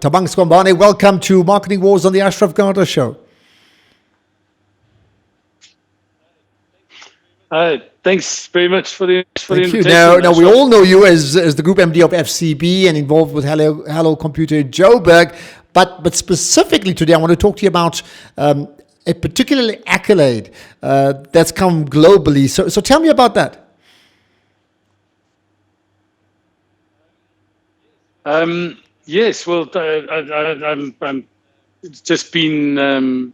Thabang Skwambane, welcome to Marketing Wars on the Ashraf Garda Show. Thanks very much for the invitation. Now we all know you as the Group MD of FCB and involved with Hello Computer in Joburg, but specifically today I want to talk to you about a particular accolade that's come globally. So tell me about that. Yes, well, I'm just been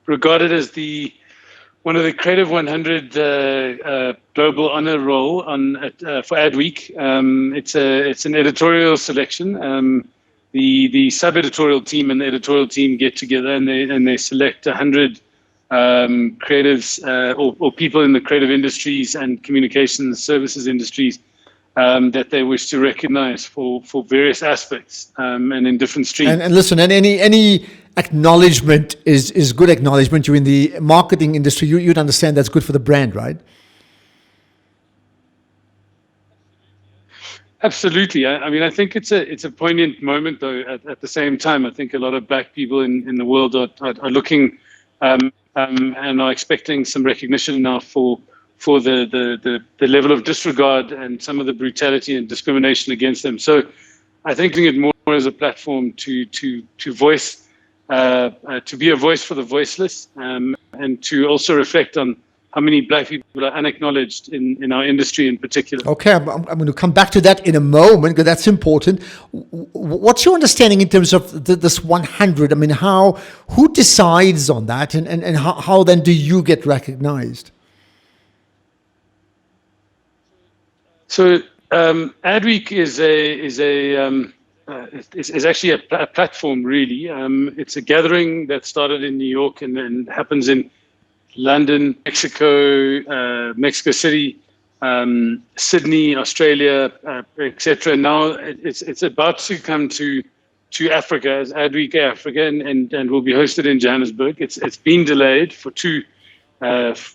regarded as one of the Creative 100 global honor roll for Adweek. It's an editorial selection. The sub-editorial team and the editorial team get together and they select 100 creatives or people in the creative industries and communications services industries that they wish to recognize for various aspects and in different streams. And listen, and any acknowledgement is good acknowledgement. You're in the marketing industry. You'd understand that's good for the brand, right? Absolutely. I mean, I think it's a poignant moment, though. At the same time, I think a lot of Black people in the world are looking and are expecting some recognition now for the level of disregard and some of the brutality and discrimination against them. So I think it more as a platform to voice, to be a voice for the voiceless, and to also reflect on how many Black people are unacknowledged in our industry in particular. Okay, I'm going to come back to that in a moment because that's important. What's your understanding in terms of this 100? I mean, who decides on that, and how then do you get recognized? So Adweek is actually a platform, really. It's a gathering that started in New York and then happens in London, Mexico City, Sydney, Australia, etc. Now it's about to come to Africa as Adweek Africa and will be hosted in Johannesburg. It's been delayed for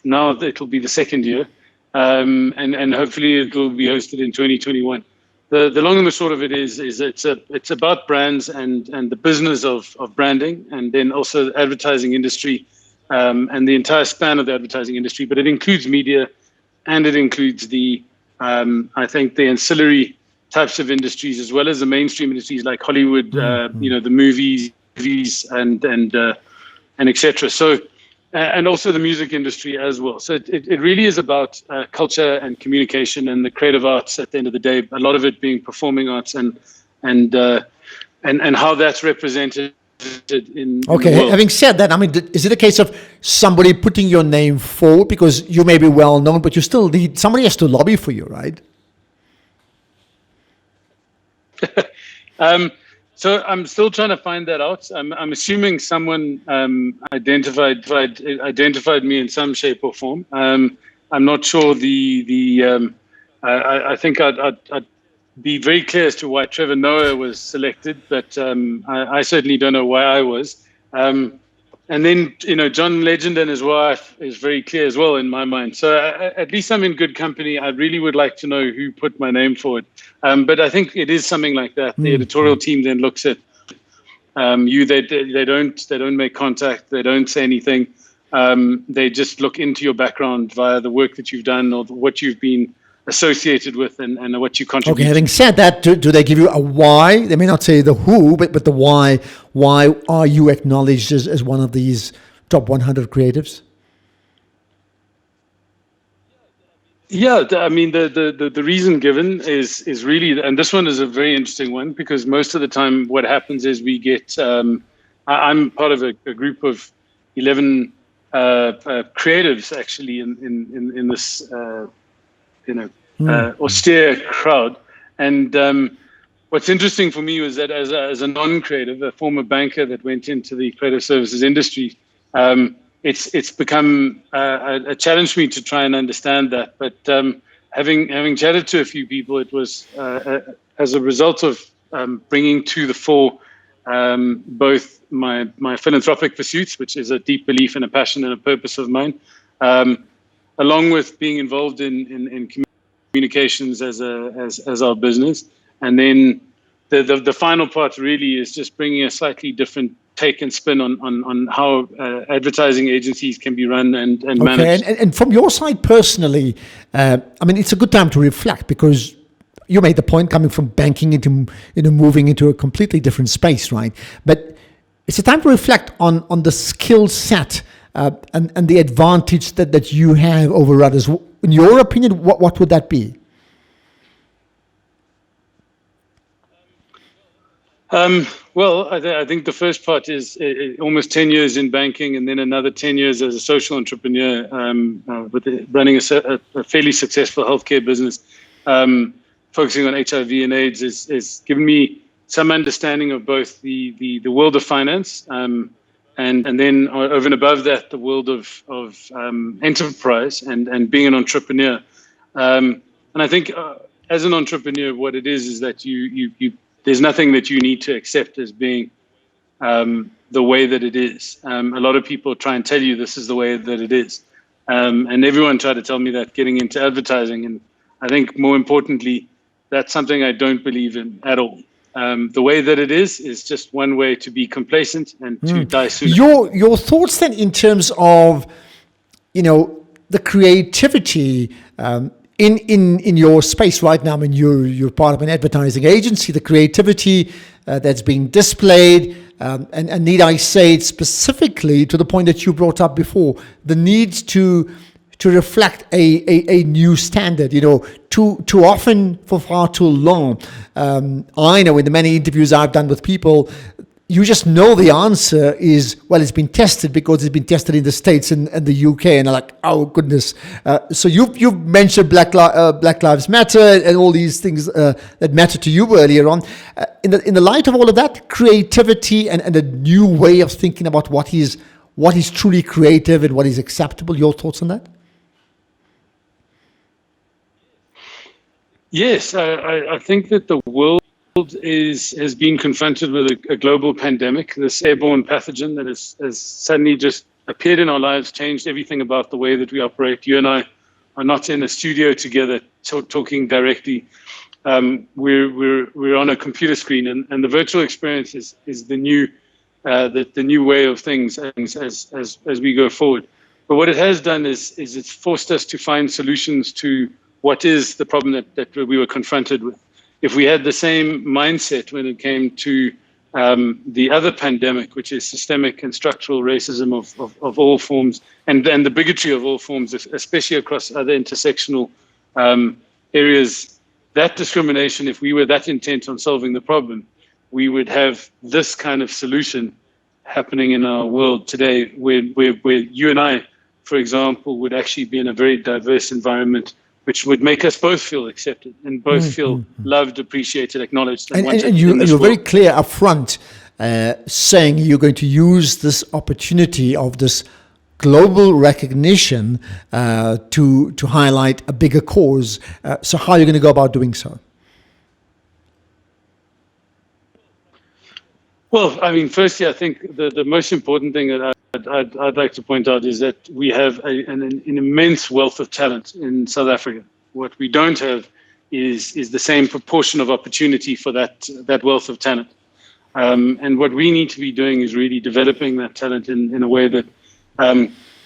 now it'll be the second year. And hopefully it will be hosted in 2021. The long and the short of it is it's about brands and the business of branding, and then also the advertising industry and the entire span of the advertising industry. But it includes media, and it includes I think the ancillary types of industries as well as the mainstream industries like Hollywood, the movies and etc. So. And also the music industry as well. So it really is about culture and communication and the creative arts at the end of the day. A lot of it being performing arts and how that's represented in the world. Having said that, I mean, is it a case of somebody putting your name forward because you may be well known, but you still need somebody has to lobby for you, right? So I'm still trying to find that out. I'm assuming someone identified me in some shape or form. I'm not sure I think I'd be very clear as to why Trevor Noah was selected, but I certainly don't know why I was. And then, John Legend and his wife is very clear as well in my mind. So at least I'm in good company. I really would like to know who put my name forward. But I think it is something like that. The editorial team then looks at you. They don't make contact. They don't say anything. They just look into your background via the work that you've done or what you've been associated with and what you contribute. Okay, having said that, do they give you a why? They may not say the who, but the why. Why are you acknowledged as one of these top 100 creatives? Yeah, I mean, the reason given is really, and this one is a very interesting one because most of the time what happens is we get, I'm part of a group of 11 creatives actually in this, austere crowd. And what's interesting for me was that as a non-creative, a former banker that went into the creative services industry, it's become a challenge for me to try and understand that. But having chatted to a few people, it was as a result of bringing to the fore both my philanthropic pursuits, which is a deep belief and a passion and a purpose of mine, along with being involved in communications as our business, and then the final part really is just bringing a slightly different take and spin on how advertising agencies can be run and managed. And from your side personally, I mean, it's a good time to reflect, because you made the point coming from banking into moving into a completely different space, right? But it's a time to reflect on the skill set and the advantage that you have over others. In your opinion, what would that be? Well, I think the first part is almost 10 years in banking, and then another 10 years as a social entrepreneur, running a fairly successful healthcare business, focusing on HIV and AIDS, is given me some understanding of both the world of finance, and then over and above that, the world of enterprise and being an entrepreneur. And I think as an entrepreneur, what it is that you there's nothing that you need to accept as being the way that it is. A lot of people try and tell you this is the way that it is. And everyone tried to tell me that getting into advertising. And I think more importantly, that's something I don't believe in at all. The way that it is just one way to be complacent and to die sooner. Your thoughts then in terms of, the creativity in your space right now. I mean, you're part of an advertising agency. The creativity that's being displayed, and need I say it specifically to the point that you brought up before, the need to reflect a new standard. Too often for far too long. I know in the many interviews I've done with people, you just know the answer is, well, it's been tested because it's been tested in the States and the UK, and they're like, oh goodness. So you've mentioned Black Lives Matter and all these things that matter to you earlier on. In the light of all of that, creativity and a new way of thinking about what is truly creative and what is acceptable. Your thoughts on that? Yes, I think that the world has been confronted with a global pandemic, this airborne pathogen that has suddenly just appeared in our lives, changed everything about the way that we operate. You and I are not in a studio together talking directly. We're on a computer screen, and the virtual experience is the new way of things as we go forward. But what it has done is it's forced us to find solutions to what is the problem that we were confronted with. If we had the same mindset when it came to the other pandemic, which is systemic and structural racism of all forms, and the bigotry of all forms, especially across other intersectional areas, that discrimination, if we were that intent on solving the problem, we would have this kind of solution happening in our world today, where you and I, for example, would actually be in a very diverse environment, which would make us both feel accepted and both feel loved, appreciated, acknowledged. And you're very clear up front, saying you're going to use this opportunity of this global recognition to highlight a bigger cause. So how are you going to go about doing so? Well, I mean, firstly, I think the most important thing that I'd like to point out is that we have an immense wealth of talent in South Africa. What we don't have is the same proportion of opportunity for that wealth of talent. And what we need to be doing is really developing that talent in a way that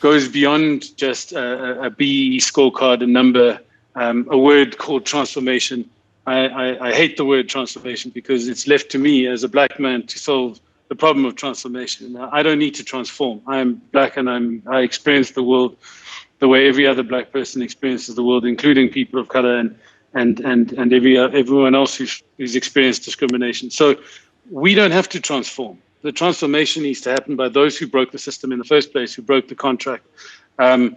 goes beyond just a BE scorecard, a number, a word called transformation. I hate the word transformation because it's left to me as a black man to solve the problem of transformation. Now, I don't need to transform. I am black, and I experience the world the way every other black person experiences the world, including people of color and everyone else who's experienced discrimination. So we don't have to transform. The transformation needs to happen by those who broke the system in the first place, who broke the contract. And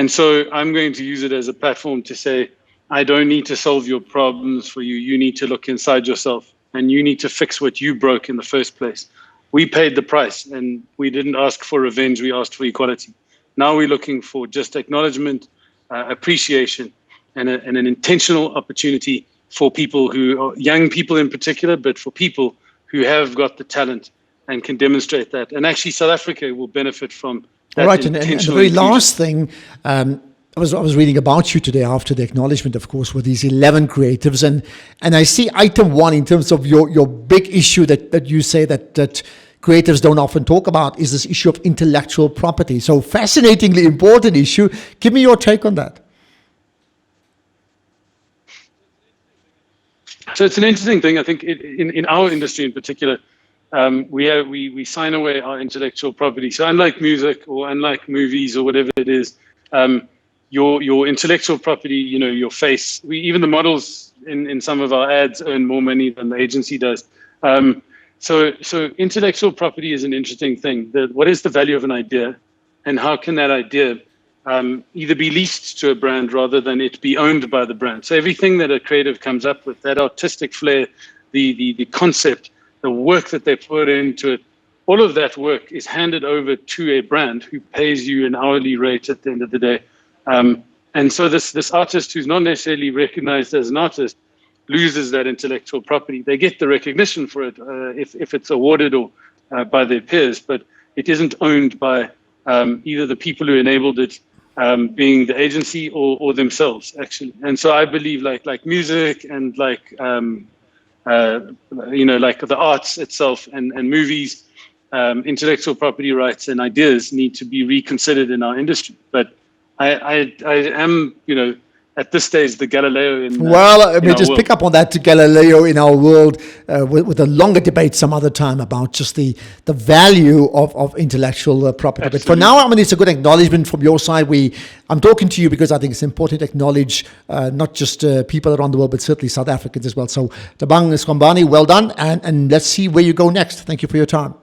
so I'm going to use it as a platform to say, I don't need to solve your problems for you. You need to look inside yourself, and you need to fix what you broke in the first place. We paid the price, and we didn't ask for revenge. We asked for equality. Now we're looking for just acknowledgement, appreciation, and an intentional opportunity for people who are young people in particular, but for people who have got the talent and can demonstrate that. And actually, South Africa will benefit from that. All right, and the very last thing, I was reading about you today after the acknowledgement, of course, with these 11 creatives, and I see item 1 in terms of your big issue that you say that creatives don't often talk about is this issue of intellectual property. So fascinatingly important issue. Give me your take on that. So it's an interesting thing. I think in our industry in particular, we sign away our intellectual property. So unlike music or unlike movies or whatever it is, your intellectual property, your face, even the models in some of our ads earn more money than the agency does. So intellectual property is an interesting thing. What is the value of an idea, and how can that idea either be leased to a brand rather than it be owned by the brand? So everything that a creative comes up with, that artistic flair, the concept, the work that they put into it, all of that work is handed over to a brand who pays you an hourly rate at the end of the day. And so this artist who's not necessarily recognized as an artist loses that intellectual property. They get the recognition for it if it's awarded or by their peers, but it isn't owned by either the people who enabled it, being the agency or themselves, actually. And so I believe like music and like the arts itself and movies, intellectual property rights and ideas need to be reconsidered in our industry. But I am, at this stage, the Galileo in Well, in our just world. pick up on that, Galileo, in our world, with a longer debate some other time about just the value of intellectual property. Absolutely. But for now, it's a good acknowledgement from your side. I'm talking to you because I think it's important to acknowledge not just people around the world, but certainly South Africans as well. So, Thabang Skwambane, well done, and let's see where you go next. Thank you for your time.